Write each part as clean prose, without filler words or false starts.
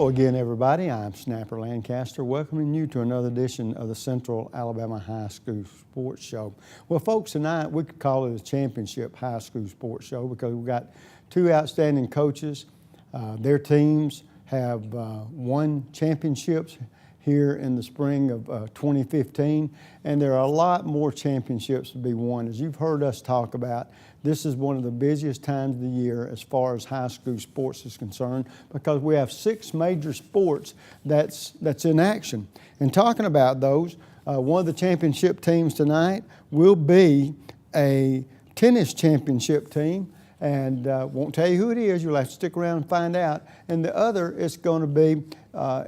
Hello again, everybody. I'm Snapper Lancaster, welcoming you to another edition of the Central Alabama High School Sports Show. Well, folks, tonight we could call it a championship high school sports show because we've got two outstanding coaches. Their teams have won championships here in the spring of 2015, and there are a lot more championships to be won. As you've heard us talk about, this is one of the busiest times of the year as far as high school sports is concerned because we have 6 major sports that's in action. And talking about those, one of the championship teams tonight will be a tennis championship team, and won't tell you who it is. You'll have to stick around and find out. And the other is going to be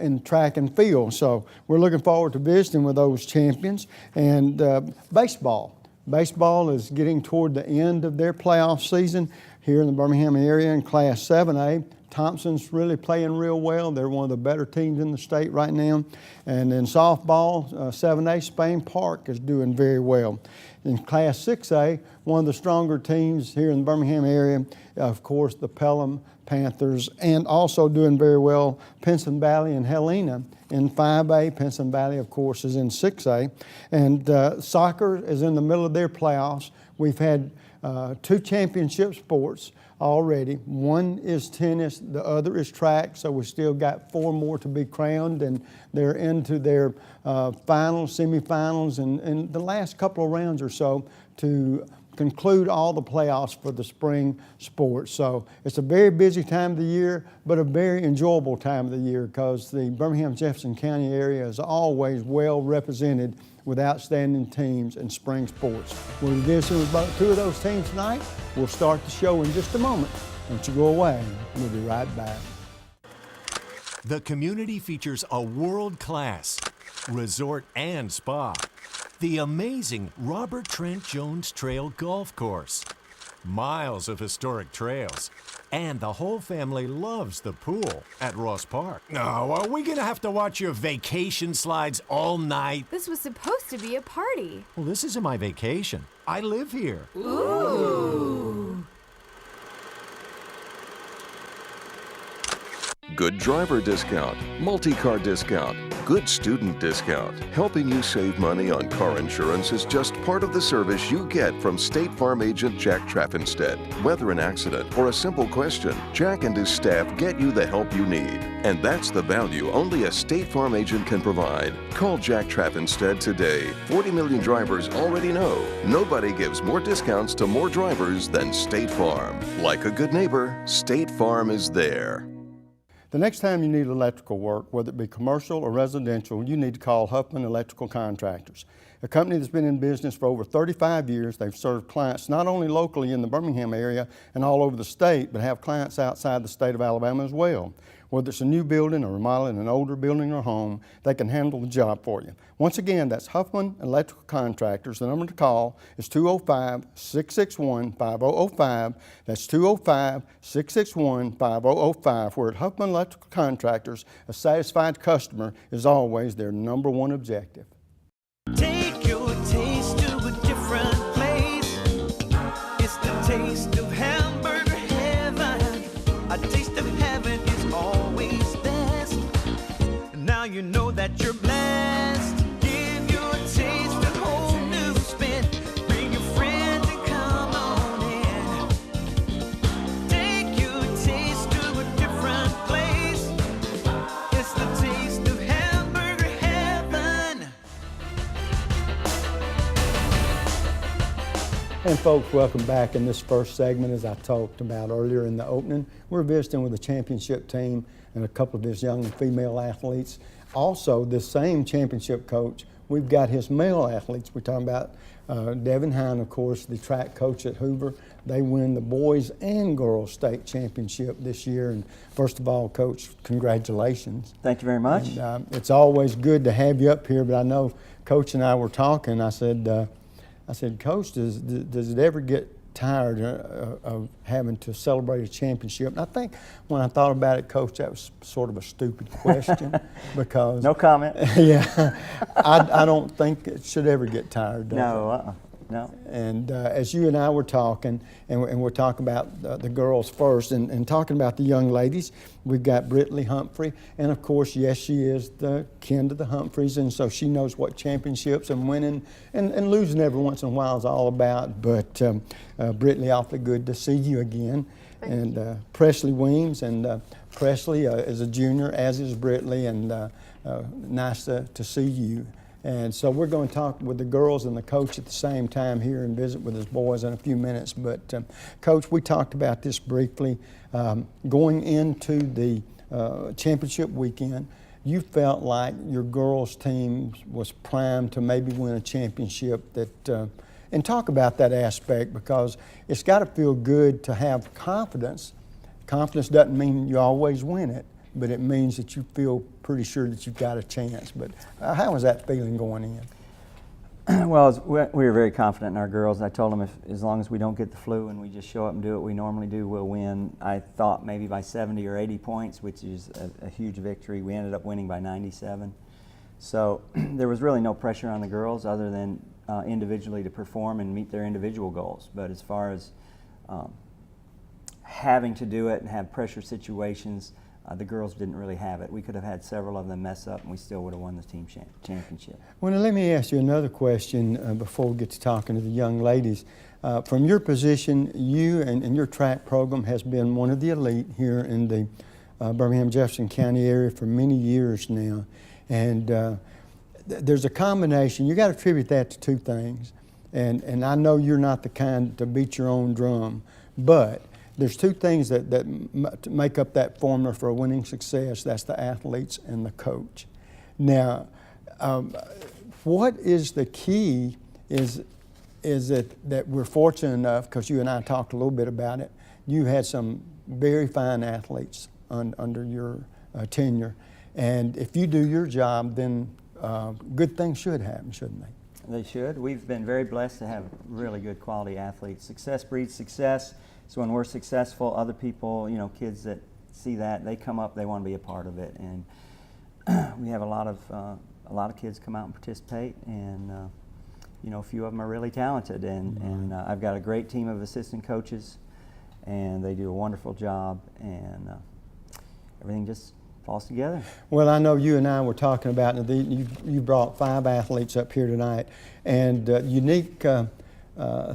in track and field. So we're looking forward to visiting with those champions. And baseball. Baseball is getting toward the end of their playoff season here in the Birmingham area in Class 7A. Thompson's really playing real well. They're one of the better teams in the state right now. And in softball, 7A, Spain Park is doing very well. In Class 6A, one of the stronger teams here in the Birmingham area, of course, the Pelham Panthers, and also doing very well, Pinson Valley and Helena in 5A. Pinson Valley, of course, is in 6A. And soccer is in the middle of their playoffs. We've had 2 championship sports already. One is tennis, the other is track, so we've still got 4 more to be crowned, and they're into their finals, semifinals, and the last couple of rounds or so to conclude all the playoffs for the spring sports. So it's a very busy time of the year, but a very enjoyable time of the year because the Birmingham-Jefferson County area is always well represented with outstanding teams in spring sports. We'll be visiting with about 2 of those teams tonight. We'll start the show in just a moment. Don't you go away. We'll be right back. The community features a world-class resort and spa. The amazing Robert Trent Jones Trail Golf Course. Miles of historic trails. And the whole family loves the pool at Ross Park. No, are we going to have to watch your vacation slides all night? This was supposed to be a party. Well, this isn't my vacation. I live here. Ooh. Good driver discount, multi-car discount, good student discount. Helping you save money on car insurance is just part of the service you get from State Farm agent Jack Traffinstead. Whether an accident or a simple question, Jack and his staff get you the help you need. And that's the value only a State Farm agent can provide. Call Jack Traffinstead today. 40 million drivers already know nobody gives more discounts to more drivers than State Farm. Like a good neighbor, State Farm is there. The next time you need electrical work, whether it be commercial or residential, you need to call Huffman Electrical Contractors, a company that's been in business for over 35 years. They've served clients not only locally in the Birmingham area and all over the state, but have clients outside the state of Alabama as well. Whether it's a new building or remodeling an older building or home, they can handle the job for you. Once again, that's Huffman Electrical Contractors. The number to call is 205-661-5005. That's 205-661-5005. We're at Huffman Electrical Contractors. A satisfied customer is always their #1 objective. Take your taste to a different place. It's the taste of hamburger heaven. A taste of heaven is always best. Now you know that you're blessed. Give your taste a whole new spin. Bring your friends and come on in. Take your taste to a different place. It's the taste of hamburger heaven. And folks, welcome back. In this first segment, as I talked about earlier in the opening, we're visiting with the championship team and a couple of his young female athletes. Also, this same championship coach, we've got his male athletes. We're talking about Devon Hind, of course, the track coach at Hoover. They win the boys and girls state championship this year. And first of all, Coach, congratulations. Thank you very much. And, it's always good to have you up here, but I know Coach and I were talking. I said, Coach, does it ever get tired of having to celebrate a championship? And I think when I thought about it, Coach, that was sort of a stupid question because no comment. Yeah, I don't think it should ever get tired. No, No. And as you and I were talking, and we're talking about the girls first, and talking about the young ladies, we've got Brittany Humphrey, and of course, yes, she is the kin to the Humphreys, and so she knows what championships and winning and losing every once in a while is all about. But Brittany, awfully good to see you again. Thank you. Presley Weems, and Presley is a junior, as is Brittany, and nice to see you. And so we're going to talk with the girls and the coach at the same time here and visit with his boys in a few minutes. But Coach, we talked about this briefly. Going into the championship weekend, you felt like your girls' team was primed to maybe win a championship. And talk about that aspect, because it's got to feel good to have confidence. Confidence doesn't mean you always win it, but it means that you feel pretty sure that you've got a chance. But how was that feeling going in? Well, we were very confident in our girls. I told them as long as we don't get the flu and we just show up and do what we normally do, we'll win. I thought maybe by 70 or 80 points, which is a huge victory. We ended up winning by 97. So there was really no pressure on the girls other than individually to perform and meet their individual goals. But as far as having to do it and have pressure situations, the girls didn't really have it. We could have had several of them mess up and we still would have won the team championship. Well, now let me ask you another question before we get to talking to the young ladies. From your position, you and your track program has been one of the elite here in the Birmingham-Jefferson County area for many years now. And there's a combination. You got to attribute that to two things. And I know you're not the kind to beat your own drum, but there's two things that make up that formula for a winning success. That's the athletes and the coach. Now, what is the key is that we're fortunate enough, because you and I talked a little bit about it, you had some very fine athletes under your tenure. And if you do your job, then good things should happen, shouldn't they? They should. We've been very blessed to have really good quality athletes. Success breeds success. So when we're successful, other people, kids that see that, they come up, they want to be a part of it. And we have a lot of kids come out and participate, and a few of them are really talented. And I've got a great team of assistant coaches, and they do a wonderful job, and everything just falls together. Well, I know you and I were talking about it. You brought 5 athletes up here tonight, and unique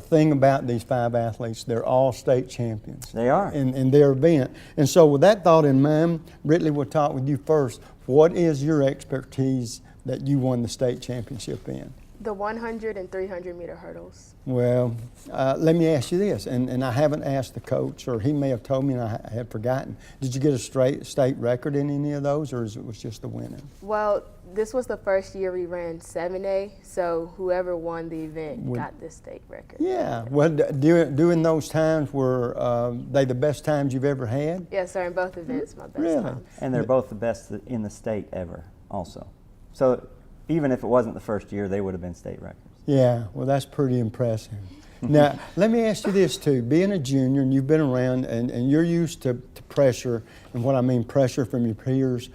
thing about these 5 athletes, they're all state champions. They are. In their event. And so with that thought in mind, Brittany, we'll talk with you first. What is your expertise that you won the state championship in? The 100 and 300 meter hurdles. Well, let me ask you this, and I haven't asked the coach, or he may have told me and I had forgotten. Did you get a state record in any of those, or was it just the winning? Well, this was the first year we ran 7A, so whoever won the event got the state record. Yeah. Well, during those times, were they the best times you've ever had? Yes, sir. In both events, my best Really? times. And they're both the best in the state ever also. So even if it wasn't the first year, they would have been state records. Yeah, well, that's pretty impressive. Now, let me ask you this too. Being a junior, and you've been around, and you're used to pressure, and what I mean pressure from your peers,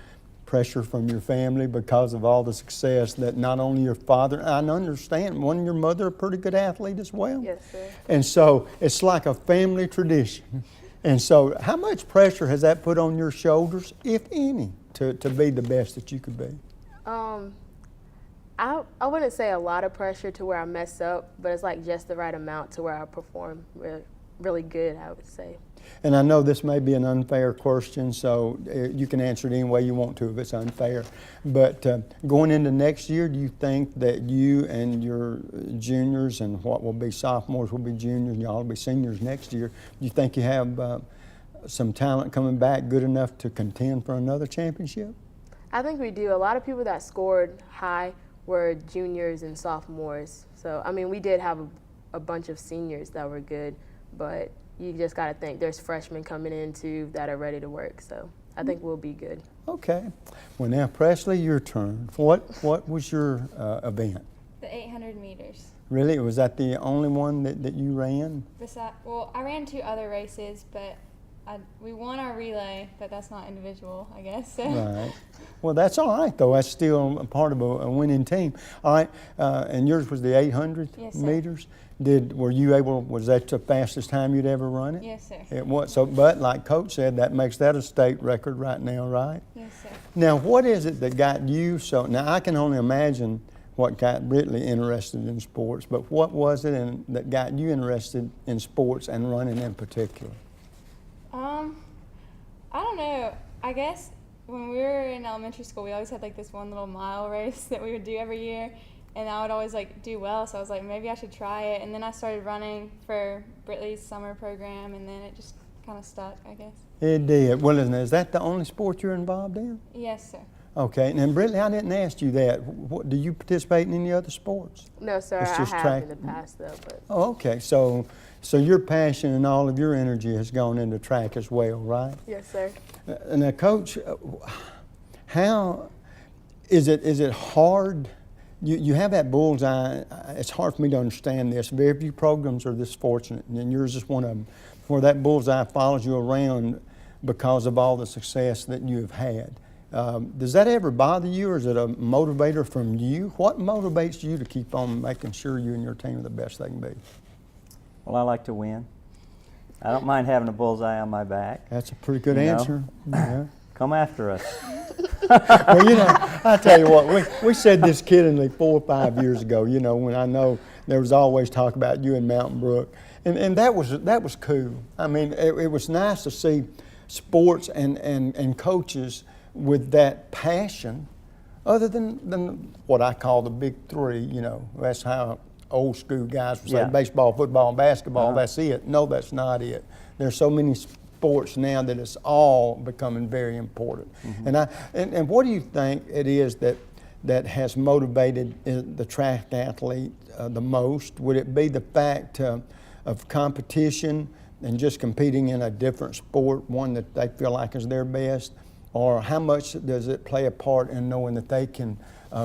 pressure from your family because of all the success that not only your father, I understand, your mother a pretty good athlete as well. Yes, sir. And so it's like a family tradition. And so how much pressure has that put on your shoulders, if any, to be the best that you could be? I wouldn't say a lot of pressure to where I mess up, but it's like just the right amount to where I perform really good, I would say. And I know this may be an unfair question, so you can answer it any way you want to if it's unfair. But going into next year, do you think that you and your juniors and what will be sophomores will be juniors and y'all will be seniors next year, do you think you have some talent coming back good enough to contend for another championship? I think we do. A lot of people that scored high were juniors and sophomores. So, I mean, we did have a bunch of seniors that were good, but you just got to think there's freshmen coming in too that are ready to work. So I think we'll be good. Okay. Well, now, Presley, your turn. What was your event? The 800 meters. Really? Was that the only one that you ran? Well, I ran 2 other races, but we won our relay, but that's not individual, I guess. So. Right. Well, that's all right, though. That's still a part of a winning team. All right, and yours was the 800 Yes, sir. meters. Were you able? Was that the fastest time you'd ever run it? Yes, sir. It was. So, but like Coach said, that makes that a state record right now, right? Yes, sir. Now, what is it that got you so? Now, I can only imagine what got Britley interested in sports, but what was it that got you interested in sports and running in particular? I don't know. I guess when we were in elementary school, we always had like this one little mile race that we would do every year, and I would always like do well. So I was like, maybe I should try it. And then I started running for Britley's summer program, and then it just kind of stuck, I guess. It did. Well, is that the only sport you're involved in? Yes, sir. Okay. And Britley, I didn't ask you that. Do you participate in any other sports? No, sir. It's I just have track. in the past, though. But Oh, okay. So your passion and all of your energy has gone into track as well, right? yes, sir. Now, Coach, how is it hard? You have that bullseye. It's hard for me to understand this. Very few programs are this fortunate, and yours is one of them, where that bullseye follows you around because of all the success that you have had. Does that ever bother you, or is it a motivator from you? What motivates you to keep on making sure you and your team are the best they can be? Well, I like to win. I don't mind having a bullseye on my back. That's a pretty good You know? answer. Yeah. Come after us. Well, I tell you what, we said this kiddingly 4 or 5 years ago, when I know there was always talk about you in Mountain Brook. And that was cool. I mean, it was nice to see sports and coaches with that passion, other than what I call the big three. That's how old school guys would say, Yeah. baseball, football, and basketball, that's it. No, that's not it. There's so many sports now that it's all becoming very important. And what do you think it is that has motivated the track athlete the most? Would it be the fact of competition and just competing in a different sport, one that they feel like is their best? Or how much does it play a part in knowing that they can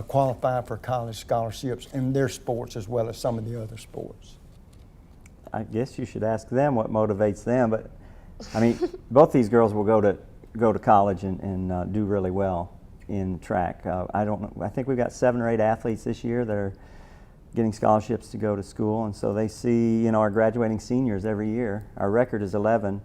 qualify for college scholarships in their sports as well as some of the other sports? I guess you should ask them what motivates them. But I mean, both these girls will go to college and do really well in track. I don't know. I think we've got 7 or 8 athletes this year that are getting scholarships to go to school, and so they see our graduating seniors every year. Our record is 11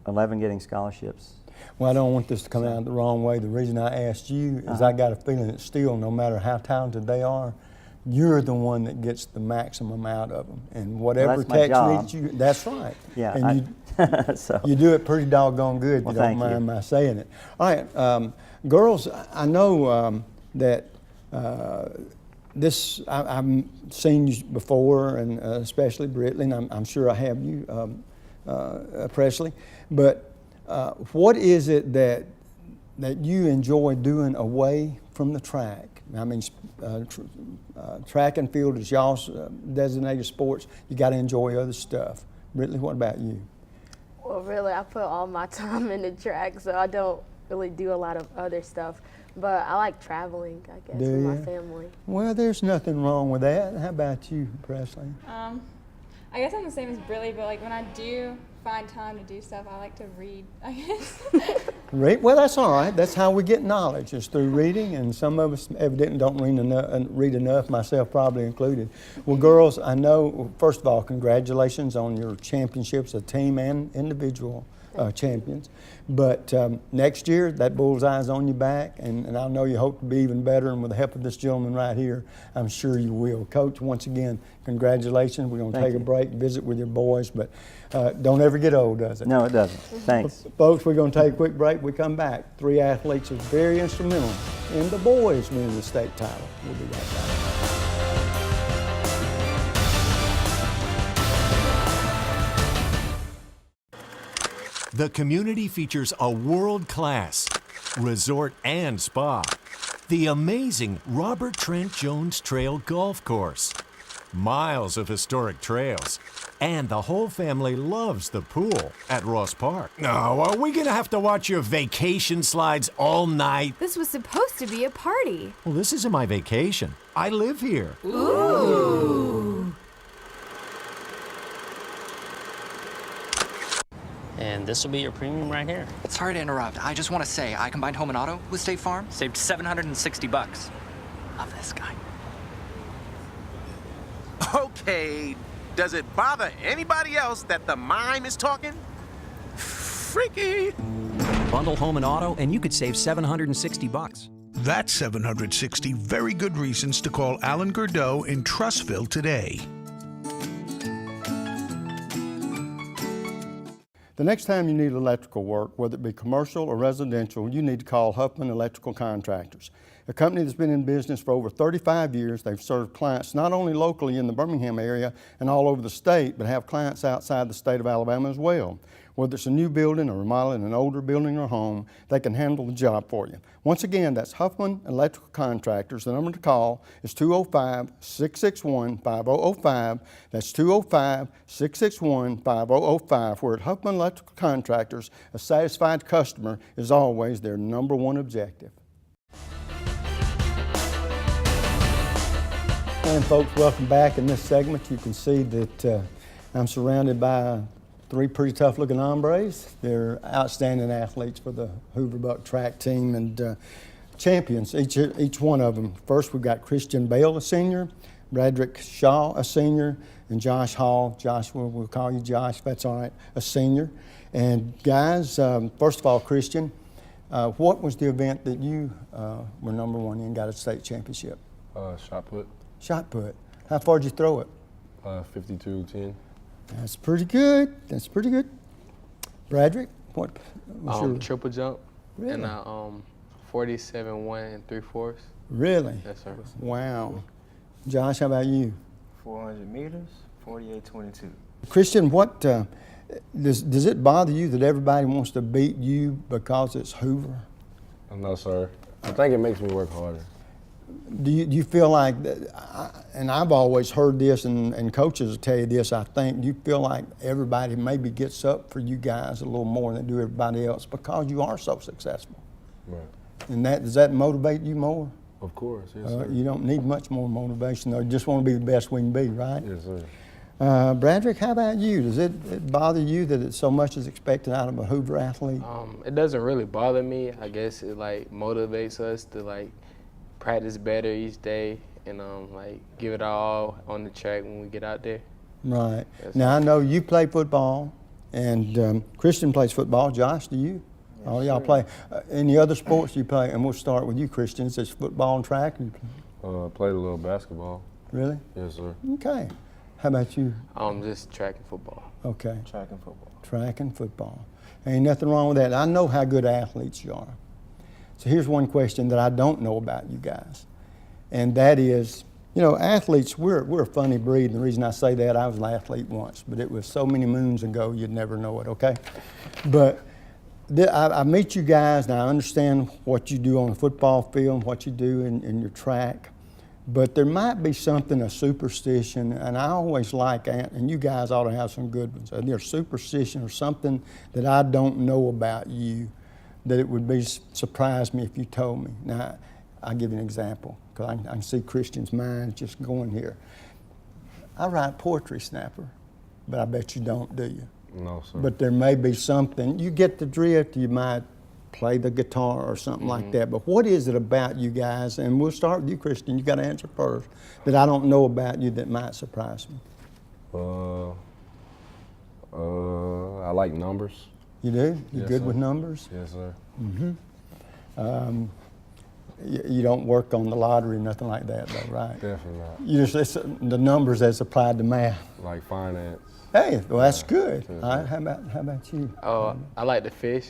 getting scholarships. Well, I don't want this to come out the wrong way. The reason I asked you is I got a feeling that still, no matter how talented they are, you're the one that gets the maximum out of them. And whatever that's my job. techniques that's right. Yeah, And so. you do it pretty doggone good, if Well, you don't thank you. mind my saying it. All right, girls, I know that I've seen you before, and especially Britley, and I'm sure I have you, Presley, but what is it that you enjoy doing away from the track? I mean, track and field is y'all's designated sports. You got to enjoy other stuff. Britley, what about you? Well, really, I put all my time into track, so I don't really do a lot of other stuff. But I like traveling, I guess, Do with my you? family. Well, there's nothing wrong with that. How about you, Presley? I guess I'm the same as Britley, but like when I do find time to do stuff, I like to read, I guess. Read? Well, that's all right. That's how we get knowledge, is through reading, and some of us evidently don't read enough, myself probably included. Well, girls, I know, first of all, congratulations on your championships, a team and individual champions. But next year, that bullseye's on your back, and I know you hope to be even better, and with the help of this gentleman right here, I'm sure you will. Coach, once again, congratulations. We're going to take a break, visit with your boys, but don't ever get old, does it? No, it doesn't. Thanks. Folks, we're going to take a quick break. We come back. 3 athletes are very instrumental in the boys winning the state title. We'll be right back. The community features a world-class resort and spa, the amazing Robert Trent Jones Trail Golf Course, miles of historic trails, and the whole family loves the pool at Ross Park. Now, are we gonna have to watch your vacation slides all night? This was supposed to be a party. Well, this isn't my vacation. I live here. and this will be your premium right here. Sorry to interrupt. I just want to say, I combined home and auto with State Farm. Saved $760. Love this guy. Okay, does it bother anybody else that the mime is talking? Freaky. Bundle home and auto, and you could save $760. That's 760 very good reasons to call Alan Gurdeau in Trussville today. The next time you need electrical work, whether it be commercial or residential, you need to call Huffman Electrical Contractors, a company that's been in business for over 35 years. They've served clients not only locally in the Birmingham area and all over the state, but have clients outside the state of Alabama as well. Whether it's a new building or remodeling an older building or home, they can handle the job for you. Once again, that's Huffman Electrical Contractors. The number to call is 205-661-5005. That's 205-661-5005. Where at Huffman Electrical Contractors, a satisfied customer is always their number one objective. And folks, welcome back. In this segment, you can see that I'm surrounded by three pretty tough looking hombres. They're outstanding athletes for the Hoover Buck track team and champions, each one of them. First, we've got Christian Bale, a senior, Bradrick Shaw, a senior, and Josh Hall. Joshua, we'll call you Josh, if that's all right, a senior. And guys, first of all, Christian, what was the event that you were number one in, got a state championship? Shot put. Shot put. How far did you throw it? 52-10. That's pretty good. That's pretty good. Bradrick, what was your triple jump? Really? And 47-1 3/4. Really? Yes, sir. Wow. Josh, how about you? 400 meters, 48-22. Christian, what does it bother you that everybody wants to beat you because it's Hoover? No, sir. I think it makes me work harder. Do you feel like, and I've always heard this, and coaches will tell you this, I think, do you feel like everybody maybe gets up for you guys a little more than they do everybody else because you are so successful? Right. And does that motivate you more? Of course, yes, sir. You don't need much more motivation, though. You just want to be the best we can be, right? Yes, sir. Bradrick, how about you? Does it bother you that so much is expected out of a Hoover athlete? It doesn't really bother me. I guess it like motivates us to like practice better each day and like give it all on the track when we get out there. Right. Yes, Now I know you play football, and Christian plays football. Josh, do you? Yes, All y'all sir. play. Any other sports you play? And we'll start with you, Christian. Is it football and track? Played a little basketball. Really? Yes, sir. Okay. How about you? Just track and football. Okay. Track and football. Track and football. Ain't nothing wrong with that. I know how good athletes you are. So here's one question that I don't know about you guys, and that is, you know, athletes, we're a funny breed, and the reason I say that, I was an athlete once, but it was so many moons ago you'd never know it, okay? But I meet you guys, and I understand what you do on the football field, what you do in your track, but there might be something, a superstition, and I always like, and you guys ought to have some good ones, either a superstition or something that I don't know about you, that it would surprise me if you told me. Now, I'll give you an example, because I can see Christian's mind just going here. I write poetry, Snapper, but I bet you don't, do you? No, sir. But there may be something. You get the drift, you might play the guitar or something like that, but what is it about you guys, and we'll start with you, Christian, you got to answer first, that I don't know about you that might surprise me? I like numbers. You do? You Yes, good sir. with numbers? Yes, sir. Mm-hmm. You don't work on the lottery, nothing like that, though, right? Definitely not. You just it's the numbers as applied to math. Like finance. Hey, well, that's good. Yes, All right, how about you? I like to fish.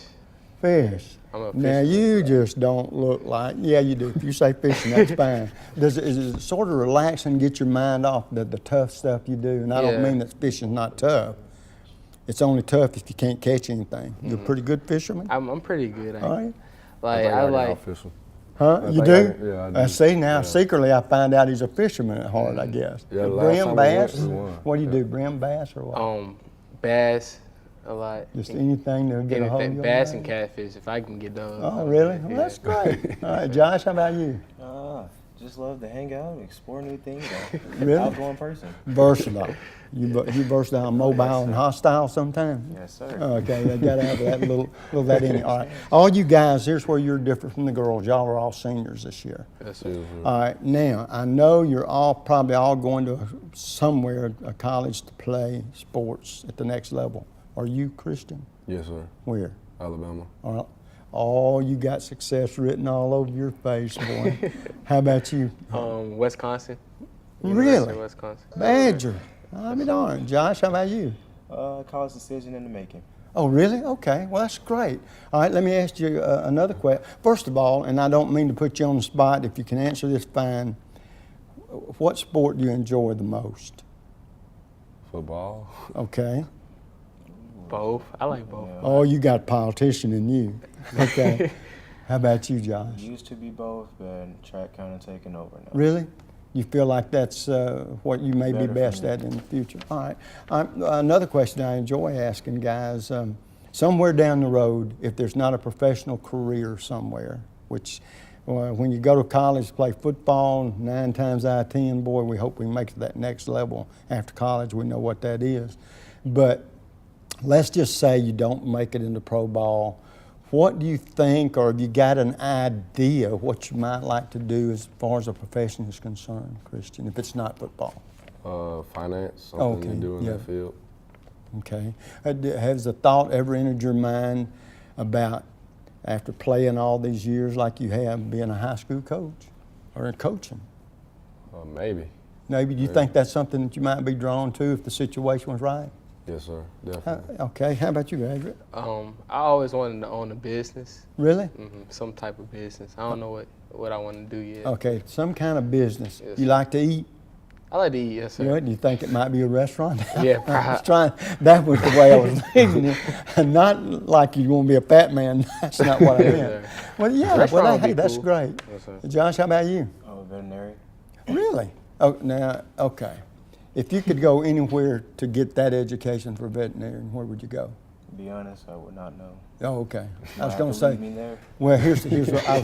Fish. I'm a Now fisherman, you so. just don't look like. Yeah, you do. If you say fishing, that's fine. Is it sort of relax and get your mind off the tough stuff you do? And I don't Yeah. mean that fishing's not tough. It's only tough if you can't catch anything. You're a pretty good fisherman. I'm pretty good at All it. right. Like I like. Fishing. Huh? I You think do? yeah, I do. See now, Yeah. secretly I find out he's a fisherman at heart, I guess. Yeah, last brim time we bass? went, we won. What do you do, brim bass or what? Bass, a lot. Just anything that'll get a hold of Anything, you? bass and catfish, if I can get those. Oh, really? Well, that's great. All right, Josh, how about you? just love to hang out, explore new things. Really? Outgoing person. Versatile. You versatile, mobile, and hostile sometimes? Yes, sir. Okay, you got to have that little that in you. All right. All you guys, here's where you're different from the girls. Y'all are all seniors this year. Yes, sir. All right. Now, I know you're probably all going to somewhere, a college, to play sports at the next level. Are you, Christian? Yes, sir. Where? Alabama. All right. Oh, you got success written all over your face, boy. How about you? Wisconsin. Really? University of Wisconsin. Badger. I'll be darned. Josh, how about you? College decision in the making. Oh, really? Okay. Well, that's great. All right, let me ask you another question. First of all, and I don't mean to put you on the spot, if you can answer this, fine. What sport do you enjoy the most? Football. Okay. Both. I like both. Oh, you got politician in you. Okay. How about you, Josh? Used to be both, but track kind of taking over now. Really? You feel like that's what you may be Better best for me. at in the future? All right. Another question I enjoy asking guys, somewhere down the road, if there's not a professional career somewhere, which when you go to college to play football, 9 times out of 10, boy, we hope we make it to that next level after college. We know what that is. But let's just say you don't make it into pro ball. What do you think, or have you got an idea of what you might like to do as far as a profession is concerned, Christian, if it's not football? Finance, something to do in that field. Okay. Has the thought ever entered your mind about, after playing all these years like you have, being a high school coach or coaching? Maybe. Maybe. Do you think that's something that you might be drawn to if the situation was right? Yes, sir. Definitely. Okay. How about you, Adrian? I always wanted to own a business. Really? Some type of business. I don't know what I want to do yet. Okay. Some kind of business. Yes, You sir. like to eat? I like to eat, yes, sir. Yeah, do you think it might be a restaurant? Yeah, that was the way I was thinking it. Not like you're going to be a fat man. That's not what I meant. Well, yeah, Restaurant would hey, be that's cool. great. Yes, sir. Josh, how about you? Veterinary. Really? Oh, now, okay. If you could go anywhere to get that education for veterinarian, where would you go? To be honest, I would not know. Oh, okay. You I was might going have to to say, lead me there. well, here's what I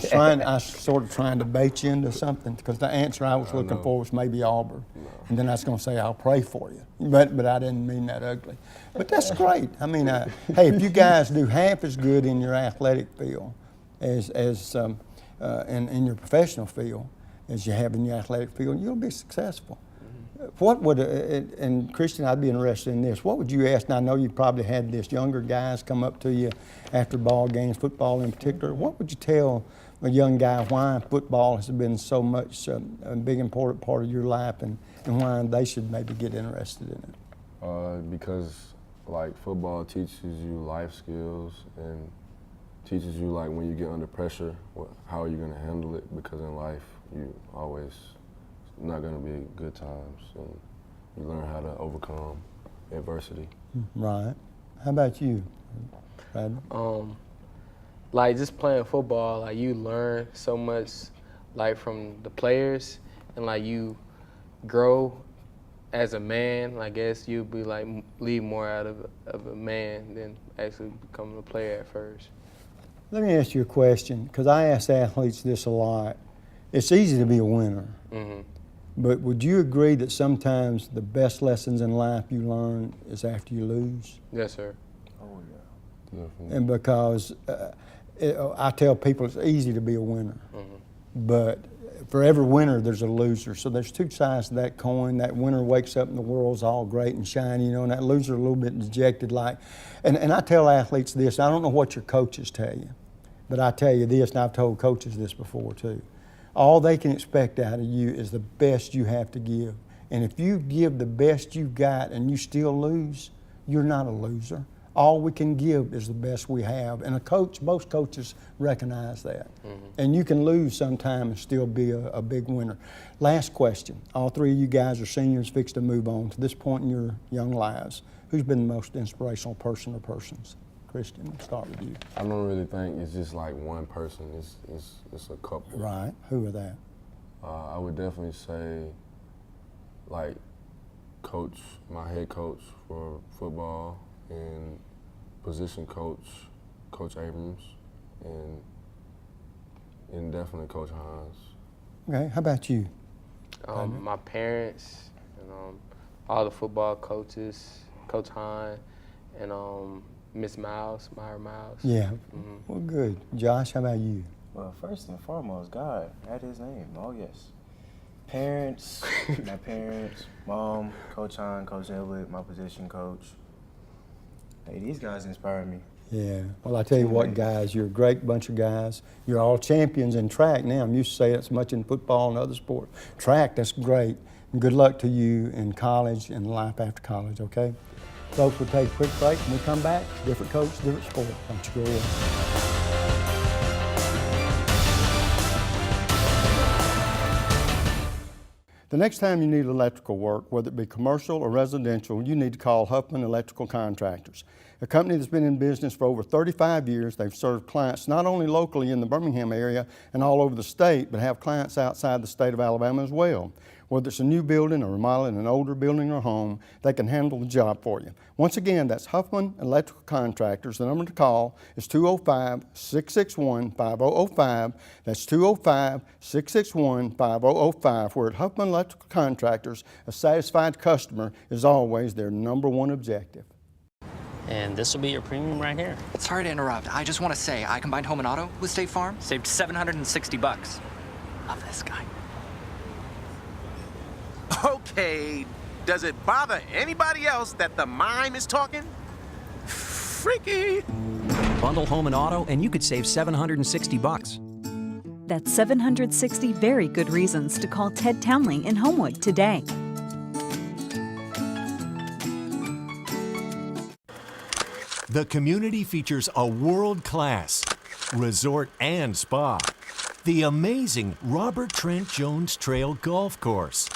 was sort of trying to bait you into something, because the answer I was looking for was maybe Auburn. And then I was going to say, I'll pray for you. But I didn't mean that ugly. But that's great. I mean, hey, if you guys do half as good in your athletic field as in your professional field as you have in your athletic field, you'll be successful. What would, and Christian, I'd be interested in this, what would you ask, and I know you probably had this, younger guys come up to you after ball games, football in particular, what would you tell a young guy why football has been so much a big important part of your life, and why they should maybe get interested in it? Because like football teaches you life skills and teaches you like when you get under pressure, how are you going to handle it, because in life you always not going to be good times, and you learn how to overcome adversity. Right. How about you, Brad? Like just playing football, like you learn so much, like from the players, and like you grow as a man. I guess you'll be like lead more out of a man than actually becoming a player at first. Let me ask you a question, because I ask athletes this a lot. It's easy to be a winner. But would you agree that sometimes the best lessons in life you learn is after you lose? Yes, sir. Oh, yeah. Definitely. And because I tell people it's easy to be a winner, but for every winner there's a loser. So there's two sides to that coin. That winner wakes up and the world's all great and shiny, you know, and that loser a little bit dejected. And I tell athletes this, I don't know what your coaches tell you, but I tell you this, and I've told coaches this before too. All they can expect out of you is the best you have to give. And if you give the best you've got and you still lose, you're not a loser. All we can give is the best we have. And most coaches recognize that. And you can lose sometime and still be a big winner. Last question. All three of you guys are seniors fixed to move on. To this point in your young lives, who's been the most inspirational person or persons? Christian, we'll start with you. I don't really think it's just like one person. It's a couple. Right. Who are that? I would definitely say, like, my head coach for football, and position coach, Coach Abrams, and definitely Coach Hines. Okay, how about you? My parents and all the football coaches, Coach Hind and Miss Miles, Myra Miles. Yeah, well, good. Josh, how about you? Well, first and foremost, God, add his name. Oh, yes. Parents, my parents, mom, Coach Hind, Coach Elwood, my position coach. Hey, these guys inspire me. Yeah, well, I tell you what, guys, you're a great bunch of guys. You're all champions in track now. I'm used to saying it as much in football and other sports. Track, that's great. And good luck to you in college and life after college, okay? Folks, we'll take a quick break. When we come back, different coach, different sport. Don't you go away. The next time you need electrical work, whether it be commercial or residential, you need to call Huffman Electrical Contractors, a company that's been in business for over 35 years. They've served clients not only locally in the Birmingham area and all over the state, but have clients outside the state of Alabama as well. Whether it's a new building or remodeling an older building or home, they can handle the job for you. Once again, that's Huffman Electrical Contractors. The number to call is 205-661-5005. That's 205-661-5005. Where at Huffman Electrical Contractors, a satisfied customer is always their #1 objective. And this will be your premium right here. Sorry to interrupt. I just want to say I combined home and auto with State Farm. Saved $760. Love this guy. Okay, does it bother anybody else that the mime is talking? Freaky. Bundle home and auto, and you could save $760. That's 760 very good reasons to call Ted Townley in Homewood today. The community features a world-class resort and spa, the amazing Robert Trent Jones Trail Golf Course,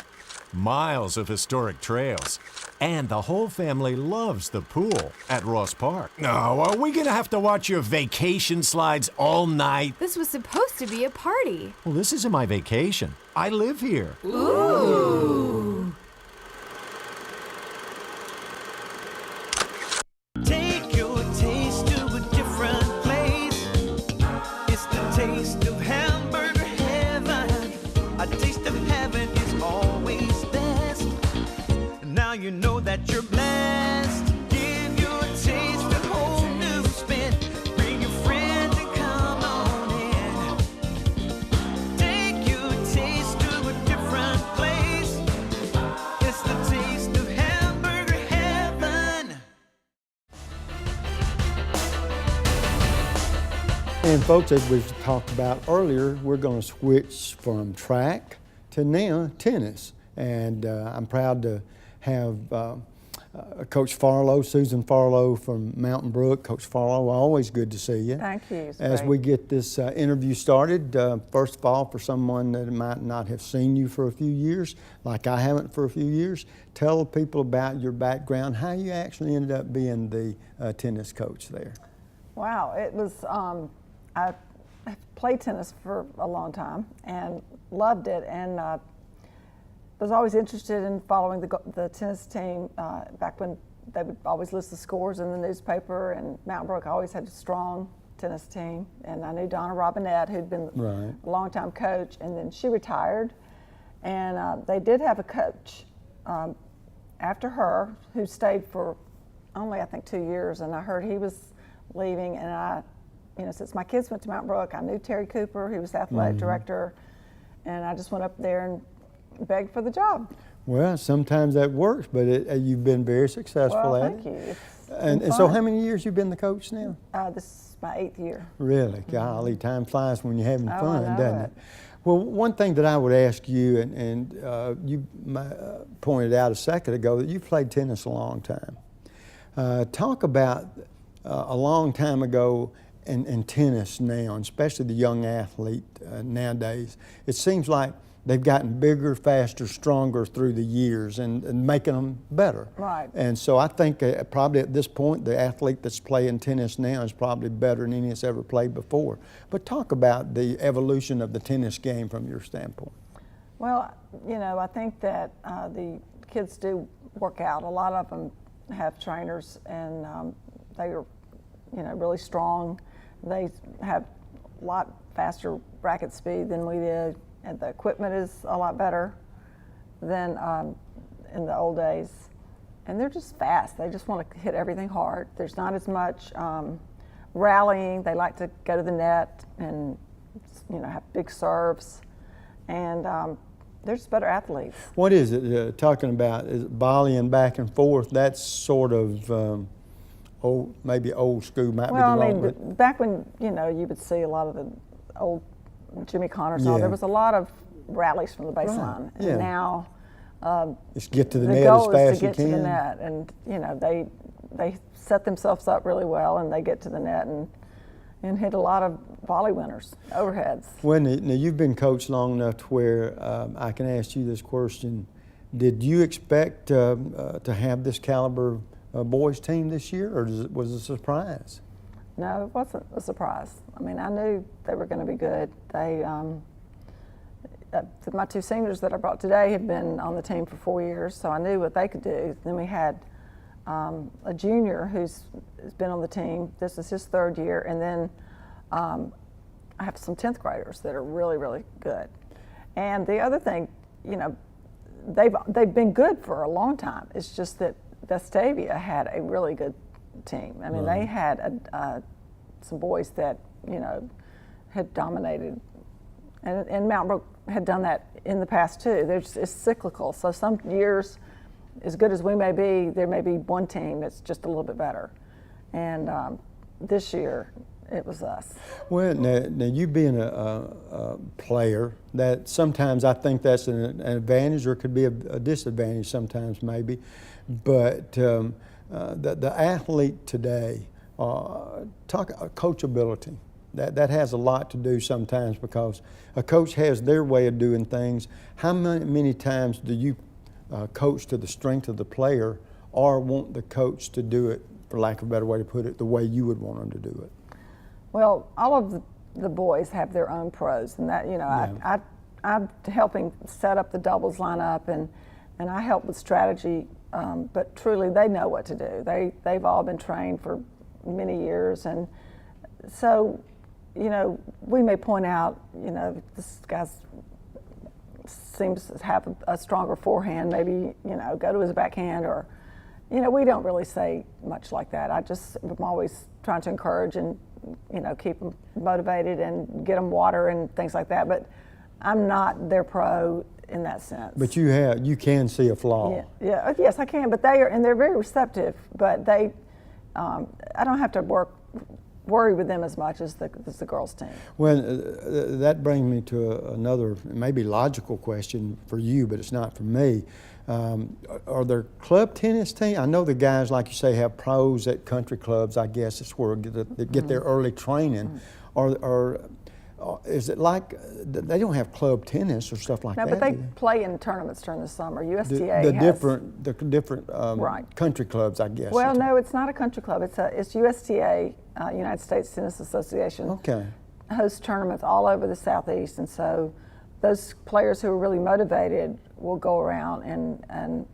miles of historic trails, and the whole family loves the pool at Ross Park. No, are we gonna have to watch your vacation slides all night? This was supposed to be a party. Well, this isn't my vacation. I live here. Ooh. Take your taste to a different place. It's the taste of hamburger heaven. A taste of heaven is always best. Now you know that you're blessed. Give your taste a whole new spin. Bring your friends and come on in. Take your taste to a different place. It's the taste of hamburger heaven. And folks, as we've talked about earlier, we're going to switch from track to now tennis. And I'm proud to have Coach Farlow, Susan Farlow from Mountain Brook. Coach Farlow, always good to see you. Thank you. It's As great. we get this interview started, first of all, for someone that might not have seen you for a few years, like I haven't for a few years, tell people about your background, how you actually ended up being the tennis coach there. Wow, it was, I played tennis for a long time and loved it, and was always interested in following the tennis team back when they would always list the scores in the newspaper, and Mountain Brook always had a strong tennis team. And I knew Donna Robinette, who'd been a longtime coach, and then she retired. And they did have a coach after her who stayed for only, I think, 2 years, and I heard he was leaving, and I, you know, since my kids went to Mountain Brook, I knew Terry Cooper, who was the athletic director, and I just went up there and begged for the job. Well, sometimes that works, but you've been very successful Well, at thank it. you. It's And been so fun. how many years you been the coach now? This is my 8th year. Really? Golly, time flies when you're having Oh, I fun, know doesn't it. it? Well, one thing that I would ask you, and you pointed out a second ago, that you've played tennis a long time. Talk about a long time ago and tennis now, and especially the young athlete nowadays. It seems like they've gotten bigger, faster, stronger through the years and making them better. Right. And so I think probably at this point, the athlete that's playing tennis now is probably better than any that's ever played before. But talk about the evolution of the tennis game from your standpoint. Well, you know, I think that the kids do work out. A lot of them have trainers, and they are, you know, really strong. They have a lot faster racket speed than we did. and the equipment is a lot better than in the old days. And they're just fast. They just want to hit everything hard. There's not as much rallying. They like to go to the net and have big serves. And they're just better athletes. What is it talking about? Is it volleying back and forth? That's sort of maybe old school. Might be the wrong word. Back when you would see a lot of the old Jimmy Connors. There was a lot of rallies from the baseline, and now just get to the net as fast as you can. The goal is to get to the net, and they set themselves up really well, and they get to the net and hit a lot of volley winners, overheads. Well, now you've been coached long enough to where I can ask you this question. Did you expect to have this caliber boys team this year, or was it a surprise? No, it wasn't a surprise. I mean, I knew they were going to be good. They, my two seniors that I brought today have been on the team for 4 years, so I knew what they could do. Then we had a junior who's been on the team. This is his 3rd year, and then I have some 10th graders that are really, really good. And the other thing, they've been good for a long time. It's just that Vestavia had a really good team. I mean, they had some boys that had dominated, and Mount Brook had done that in the past too. It's cyclical. So some years, as good as we may be, there may be one team that's just a little bit better. And this year, it was us. Well, now you being a player, that sometimes I think that's an advantage, or it could be a disadvantage sometimes maybe. But the athlete today, coachability, that has a lot to do sometimes, because a coach has their way of doing things. How many times do you coach to the strength of the player, or want the coach to do it, for lack of a better way to put it, the way you would want them to do it? Well, all of the boys have their own pros, and that I'm helping set up the doubles lineup, and I help with strategy. But truly, they know what to do. They've all been trained for many years, and so we may point out this guy seems to have a stronger forehand. Maybe go to his backhand, or we don't really say much like that. I'm always trying to encourage and keep them motivated and get them water and things like that. But I'm not their pro in that sense. But you can see a flaw. Yeah. Yes, I can. But they're very receptive. But I don't have to worry with them as much as the girls' team. Well, that brings me to another maybe logical question for you, but it's not for me. Are there club tennis teams? I know the guys, like you say, have pros at country clubs. I guess it's where they get their early training. Or is it like they don't have club tennis or stuff like that? No, but they play in tournaments during the summer. USTA the has different right. country clubs, I guess. Well, no, it's not a country club. It's USTA, United States Tennis Association. Okay. Hosts tournaments all over the Southeast, and so those players who are really motivated will go around and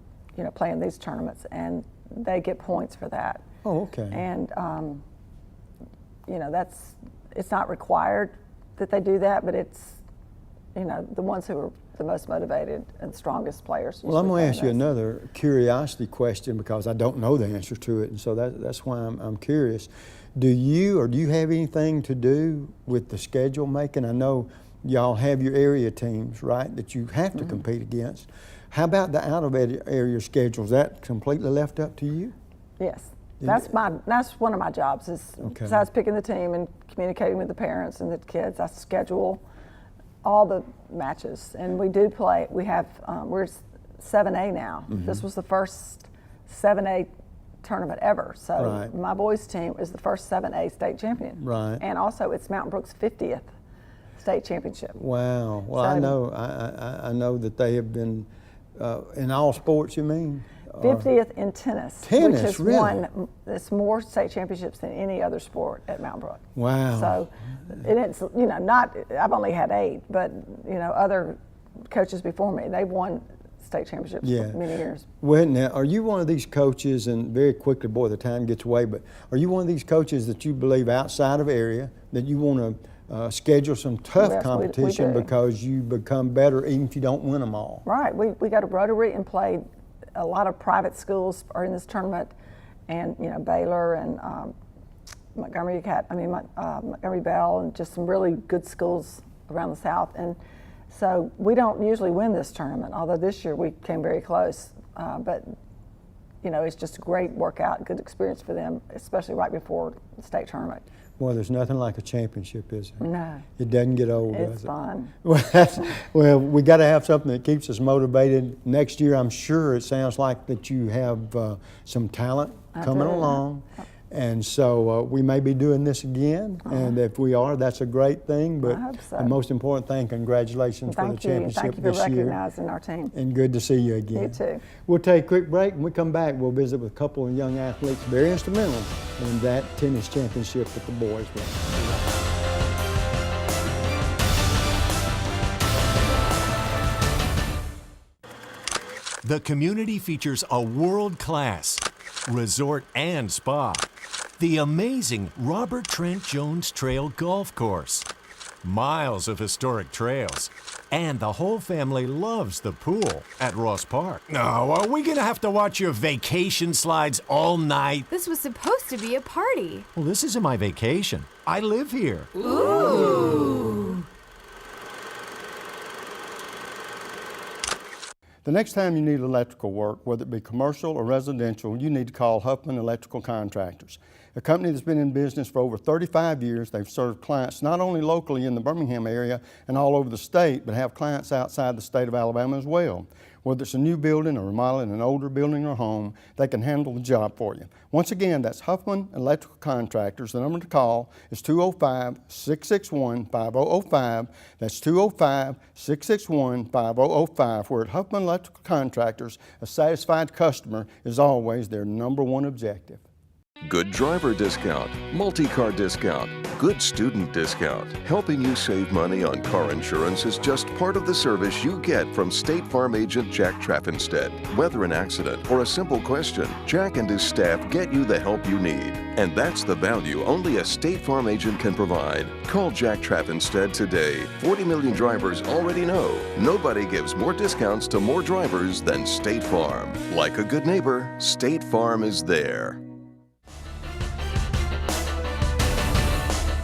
play in these tournaments, and they get points for that. Oh, okay. And it's not required that they do that, but it's the ones who are the most motivated and strongest players. Well, I'm going to ask you another curiosity question, because I don't know the answer to it, and so that's why I'm curious. Do you have anything to do with the schedule making? I know y'all have your area teams, right, that you have to compete against. How about the out-of-area schedule? Is that completely left up to you? Yes. That's one of my jobs, is besides picking the team and communicating with the parents and the kids, I schedule all the matches. And we do play, we're 7A now. This was the first 7A tournament ever. So my boys team is the first 7A state champion. Right. And also it's Mountain Brook's 50th state championship. Wow. Well, I know that they have been in all sports, you mean? 50th in tennis. Tennis, which has really? won it's more state championships than any other sport at Mountain Brook. Wow. So it's not I've only had 8, but other coaches before me, they've won state championships for many years. Well, now, are you one of these coaches, and very quickly, boy, the time gets away, but are you one of these coaches that you believe outside of area that you want schedule some tough Yes, we competition do. because you become better even if you don't win them all. Right. We go to Rotary and played. A lot of private schools are in this tournament, and Baylor and Montgomery Bell, and just some really good schools around the South. And so we don't usually win this tournament, although this year we came very close. But it's just a great workout, good experience for them, especially right before the state tournament. Well, there's nothing like a championship, is there? No. It doesn't get old, It's does it? fun. Well, we got to have something that keeps us motivated. Next year, I'm sure it sounds like that you have some talent coming along. And so we may be doing this again, and if we are, that's a great thing. But I hope so. the most important thing, congratulations for the championship Thank you for this year. recognizing our team. And good to see you again. You too. We'll take a quick break. When we come back, we'll visit with a couple of young athletes very instrumental in that tennis championship that the boys won. The community features a world-class resort and spa, the amazing Robert Trent Jones Trail Golf Course, miles of historic trails, and the whole family loves the pool at Ross Park. No, are we gonna have to watch your vacation slides all night? This was supposed to be a party. Well, this isn't my vacation. I live here. Ooh. The next time you need electrical work, whether it be commercial or residential, you need to call Huffman Electrical Contractors, a company that's been in business for over 35 years. They've served clients not only locally in the Birmingham area and all over the state, but have clients outside the state of Alabama as well. Whether it's a new building or remodeling an older building or home, they can handle the job for you. Once again, that's Huffman Electrical Contractors. The number to call is 205-661-5005. That's 205-661-5005. Where at Huffman Electrical Contractors, a satisfied customer is always their #1 objective. Good driver discount, multi-car discount, good student discount. Helping you save money on car insurance is just part of the service you get from State Farm agent Jack Traffinstead. Whether an accident or a simple question, Jack and his staff get you the help you need. And that's the value only a State Farm agent can provide. Call Jack Traffinstead today. 40 million drivers already know nobody gives more discounts to more drivers than State Farm. Like a good neighbor, State Farm is there.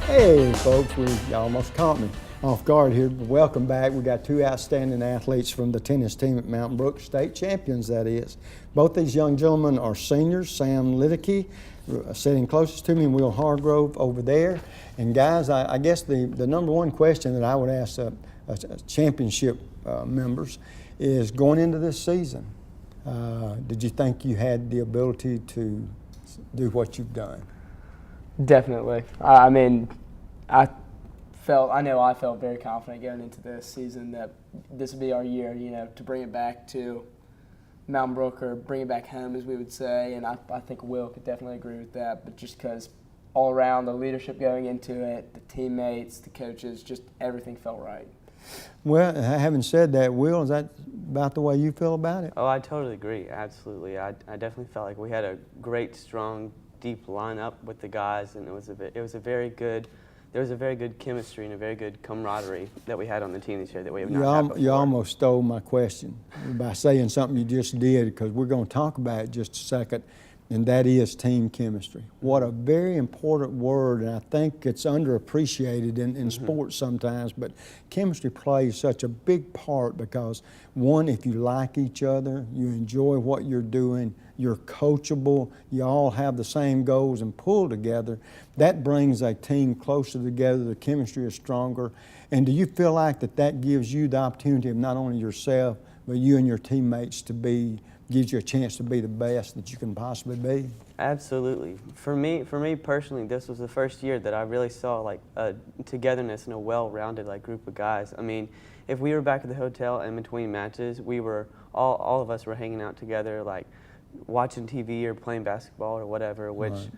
Hey folks, you almost caught me off guard here. Welcome back. We got two outstanding athletes from the tennis team at Mountain Brook, state champions that is. Both these young gentlemen are seniors. Sam Liddicky sitting closest to me, and Will Hargrove over there. And guys, I guess the #1 question that I would ask championship members is going into this season, did you think you had the ability to do what you've done? Definitely. I mean, I know I felt very confident going into this season that this would be our year, to bring it back to Mountain Brook, or bring it back home, as we would say. And I think Will could definitely agree with that. But just because all around, the leadership going into it, the teammates, the coaches, just everything felt right. Well, having said that, Will, is that about the way you feel about it? Oh, I totally agree. Absolutely. I definitely felt like we had a great, strong, deep lineup with the guys, and there was a very good chemistry and a very good camaraderie that we had on the team this year that we have not had before. You almost stole my question by saying something you just did, because we're going to talk about it just a second, and that is team chemistry. What a very important word, and I think it's underappreciated in sports sometimes, but chemistry plays such a big part because, one, if you like each other, you enjoy what you're doing, you're coachable, you all have the same goals and pull together, that brings a team closer together, the chemistry is stronger. And do you feel like that gives you the opportunity of not only yourself, but you and your teammates gives you a chance to be the best that you can possibly be? Absolutely. For me personally, this was the first year that I really saw like a togetherness and a well-rounded group of guys. I mean, if we were back at the hotel in between matches, we were all of us were hanging out together, watching TV or playing basketball or whatever, which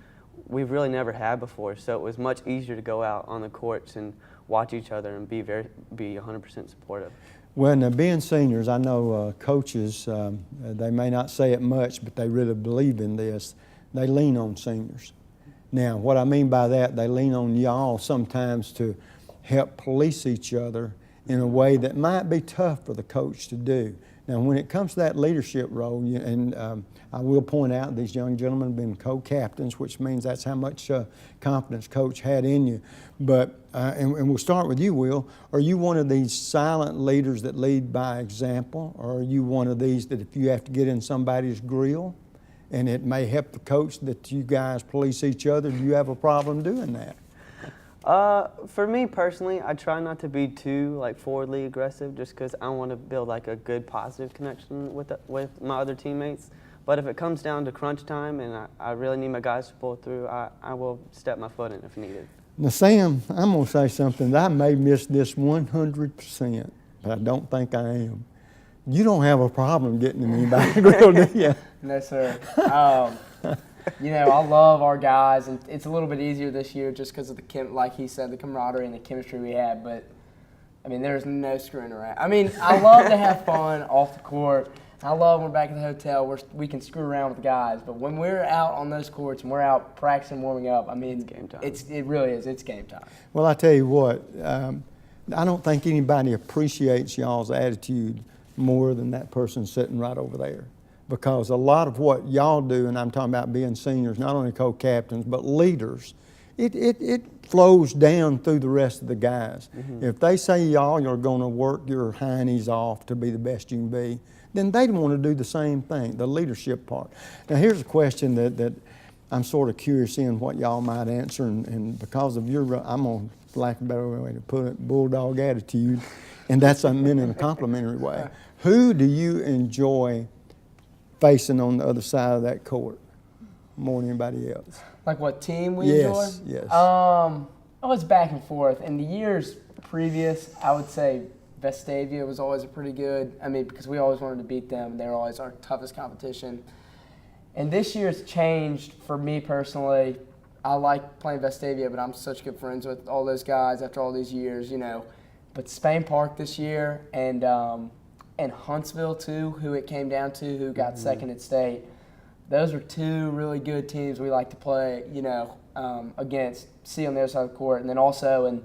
we've really never had before. So it was much easier to go out on the courts and watch each other and be 100% supportive. Well, now being seniors, I know coaches, they may not say it much, but they really believe in this. They lean on seniors. Now, what I mean by that, they lean on y'all sometimes to help police each other in a way that might be tough for the coach to do. Now, when it comes to that leadership role, and I will point out these young gentlemen have been co-captains, which means that's how much confidence Coach had in you. But, and we'll start with you, Will. Are you one of these silent leaders that lead by example, or are you one of these that if you have to get in somebody's grill and it may help the coach that you guys police each other, do you have a problem doing that? For me personally, I try not to be too like forwardly aggressive, just because I want to build like a good positive connection with my other teammates. But if it comes down to crunch time and I really need my guys to pull through, I will step my foot in if needed. Now, Sam, I'm going to say something that I may miss this 100%, but I don't think I am. You don't have a problem getting in anybody's grill, do you? No, sir. You know, I love our guys, and it's a little bit easier this year just because of the like he said, the camaraderie and the chemistry we have. But I mean, there's no screwing around. I mean, I love to have fun off the court. I love when we're back at the hotel where we can screw around with the guys. But when we're out on those courts and we're out practicing, warming up, I mean, it's game time. It really is. It's game time. Well, I tell you what, I don't think anybody appreciates y'all's attitude more than that person sitting right over there. Because a lot of what y'all do, and I'm talking about being seniors, not only co-captains, but leaders, it flows down through the rest of the guys. Mm-hmm. If they say y'all are going to work your hiney's off to be the best you can be, then they want to do the same thing, the leadership part. Now here's a question that I'm sort of curious in what y'all might answer, and because of your, I'm going to, for lack of a better way to put it, bulldog attitude, and that's meant in a complimentary way. Who do you enjoy facing on the other side of that court more than anybody else? Like what team we enjoy? Yes. I was back and forth. In the years previous, I would say Vestavia was always a pretty good, I mean, because we always wanted to beat them. They were always our toughest competition. And this year's changed for me personally. I like playing Vestavia, but I'm such good friends with all those guys after all these years, you know. But Spain Park this year and Huntsville too, who it came down to, who got second at state. Those are two really good teams we like to play, you know, against, see on the other side of the court. And then also, and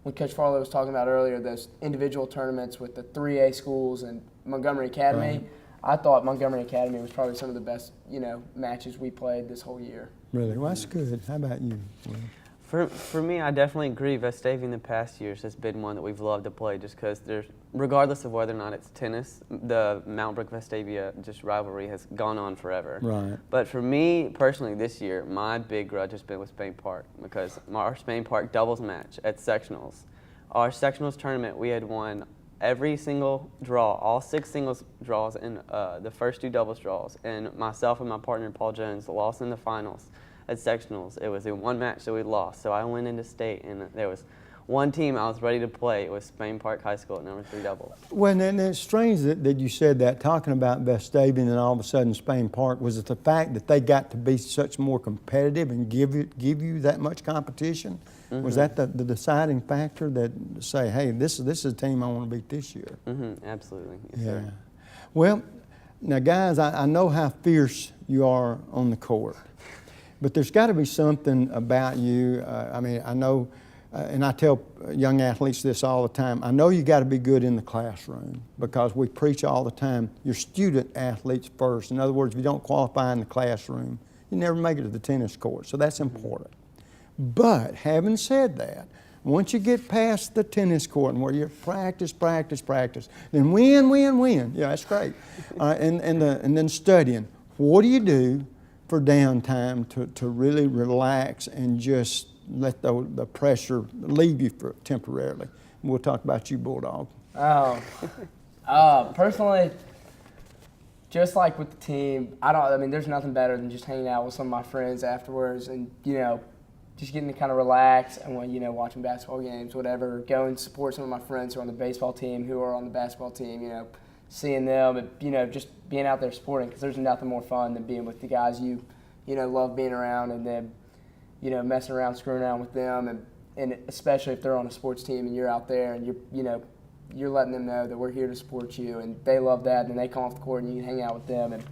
when Coach Farlow was talking about earlier, those individual tournaments with the 3A schools and Montgomery Academy, right. I thought Montgomery Academy was probably some of the best, you know, matches we played this whole year. Really? Well, that's good. How about you? For me, I definitely agree. Vestavia in the past years has been one that we've loved to play just because there's, regardless of whether or not it's tennis, the Mount Brook Vestavia just rivalry has gone on forever. Right. But for me personally this year, my big grudge has been with Spain Park because our Spain Park doubles match at sectionals. Our sectionals tournament, we had won every single draw, all 6 singles draws in the first 2 doubles draws. And myself and my partner, Paul Jones, lost in the finals. At sectionals, it was in one match that we lost. So I went into state, and there was one team I was ready to play. It was Spain Park High School at number 3 doubles. Well, and it's strange that you said that, talking about Vestavia and all of a sudden Spain Park. Was it the fact that they got to be such more competitive and give you that much competition? Mm-hmm. Was that the deciding factor that say, hey, this is a team I want to beat this year? Mm-hmm. Absolutely. Yes, yeah. Sir. Well, now guys, I know how fierce you are on the court. But there's got to be something about you. I mean, I know, and I tell young athletes this all the time, I know you got to be good in the classroom because we preach all the time, you're student athletes first. In other words, if you don't qualify in the classroom, you never make it to the tennis court, so that's important. But having said that, once you get past the tennis court and where you practice, then win. Yeah, that's great. And then studying. What do you do for downtime to really relax and just let the pressure leave you temporarily? We'll talk about you, Bulldog. Personally, just like with the team, I mean, there's nothing better than just hanging out with some of my friends afterwards and, you know, just getting to kind of relax and, when, you know, watching basketball games, whatever, go and support some of my friends who are on the baseball team, who are on the basketball team, you know, seeing them and, you know, just being out there supporting, because there's nothing more fun than being with the guys you know, love being around, and then, you know, messing around, screwing around with them, and especially if they're on a sports team and you're out there and you're letting them know that we're here to support you, and they love that, and then they come off the court and you can hang out with them, and,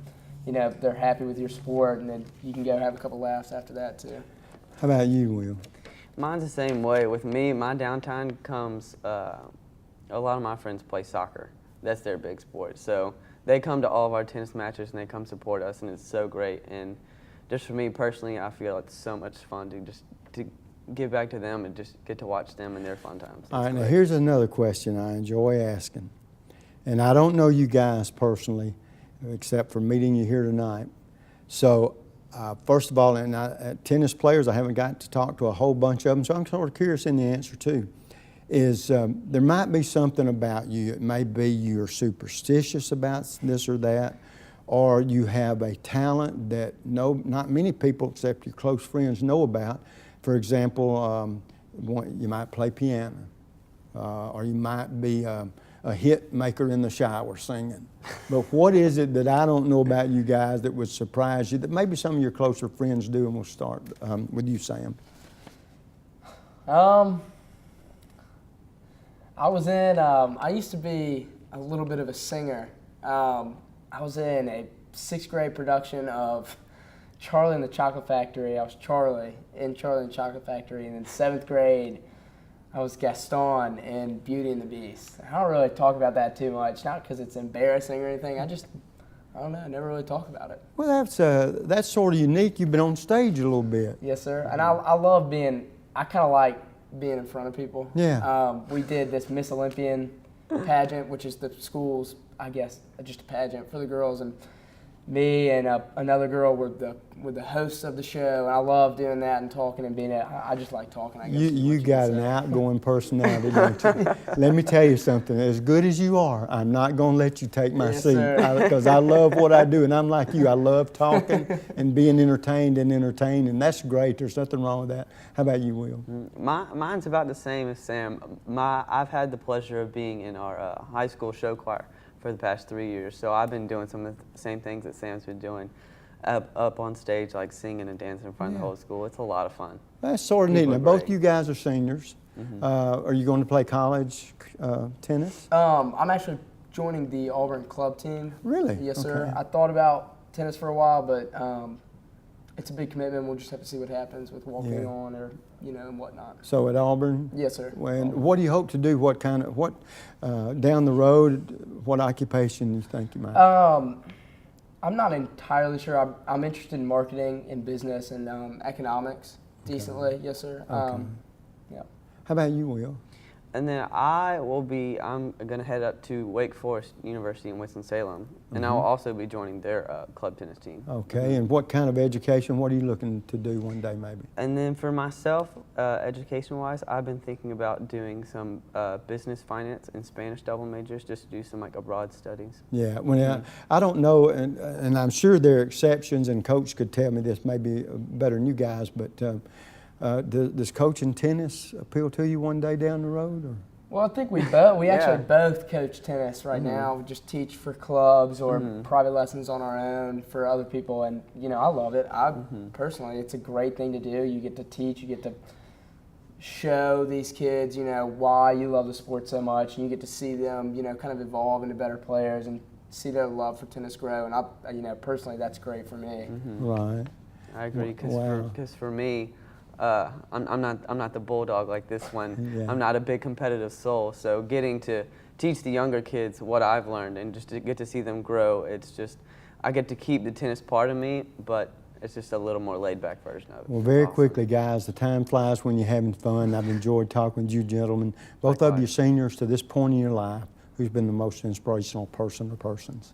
you know, they're happy with your sport, and then you can go have a couple laughs after that too. How about you, Will? Mine's the same way. With me, my downtime comes, a lot of my friends play soccer. That's their big sport. So they come to all of our tennis matches and they come support us, and it's so great. And just for me personally, I feel it's so much fun to give back to them and just get to watch them in their fun times. All right, now here's another question I enjoy asking. And I don't know you guys personally, except for meeting you here tonight. So first of all, tennis players, I haven't got to talk to a whole bunch of them, so I'm sort of curious in the answer too. Is there might be something about you. It may be you're superstitious about this or that, or you have a talent that not many people except your close friends know about. For example, you might play piano, or you might be a hit maker in the shower singing. But what is it that I don't know about you guys that would surprise you, that maybe some of your closer friends do? And we'll start with you, Sam. I used to be a little bit of a singer. I was in a 6th grade production of Charlie and the Chocolate Factory. I was Charlie in Charlie and the Chocolate Factory. And in 7th grade, I was Gaston in Beauty and the Beast. I don't really talk about that too much, not because it's embarrassing or anything. I don't know, I never really talk about it. Well, that's sort of unique. You've been on stage a little bit. Yes, sir. And I love I kind of like being in front of people. Yeah. We did this Miss Olympian pageant, which is the school's, I guess, just a pageant for the girls, and me and another girl were the hosts of the show, and I love doing that and talking and being I just like talking, I guess. You got an outgoing personality, don't you? Let me tell you something. As good as you are, I'm not going to let you take my seat, because I love what I do, and I'm like you. I love talking and being entertained, and that's great. There's nothing wrong with that. How about you, Will? Mine's about the same as Sam. I've had the pleasure of being in our high school show choir for the past 3 years, so I've been doing some of the same things that Sam's been doing, up on stage, like singing and dancing in front of the whole school. It's a lot of fun. That's sort of neat. Now, both you guys are seniors. Are you going to play college tennis? I'm actually joining the Auburn club team. Really? Yes, sir. Okay. I thought about tennis for a while, but it's a big commitment. We'll just have to see what happens with walking on or, and whatnot. So at Auburn? Yes, sir. And what do you hope to do? What down the road, what occupation you think you might? I'm not entirely sure. I'm interested in marketing and business and economics decently. Yes, sir. Okay. Yeah. How about you, Will? And then I'm going to head up to Wake Forest University in Winston-Salem, and I will also be joining their club tennis team. Okay, and what kind of education, what are you looking to do one day maybe? And then for myself, education-wise, I've been thinking about doing some business, finance, and Spanish double majors, just to do some abroad studies. Yeah, well, I don't know, and I'm sure there are exceptions, and Coach could tell me this maybe better than you guys, but does coaching tennis appeal to you one day down the road? Or? Well, I think we actually both coach tennis right now. We just teach for clubs or private lessons on our own for other people, and I love it. Personally, it's a great thing to do. You get to teach, you get to show these kids, why you love the sport so much, and you get to see them, kind of evolve into better players and see their love for tennis grow. And personally, that's great for me. Right. I agree, because for me, I'm not the bulldog like this one. Yeah. I'm not a big competitive soul. So getting to teach the younger kids what I've learned and just to get to see them grow, it's just, I get to keep the tennis part of me, but it's just a little more laid back version of it. Well, very quickly, guys, the time flies when you're having fun. I've enjoyed talking with you gentlemen. Both of you seniors to this point in your life, who's been the most inspirational person or persons?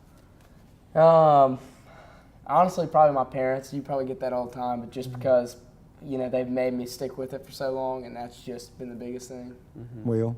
Honestly, probably my parents. You probably get that all the time, but just because they've made me stick with it for so long, and that's just been the biggest thing. Will?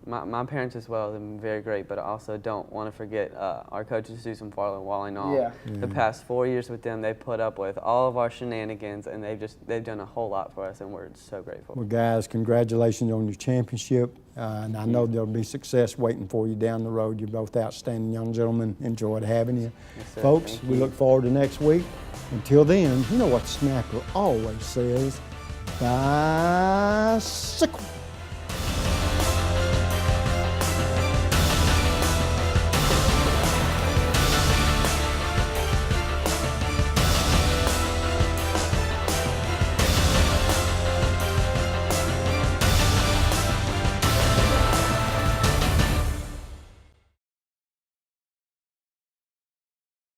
My parents as well have been very great, but I also don't want to forget our coaches, Susan Farlow and Wally Knoll. Yeah. The past 4 years with them, they've put up with all of our shenanigans, and they've done a whole lot for us, and we're so grateful. Well, guys, congratulations on your championship, and I know there'll be success waiting for you down the road. You're both outstanding young gentlemen. Enjoyed having you. Yes, sir. Folks, we look forward to next week. Until then, you know what the snapper always says, bicycle.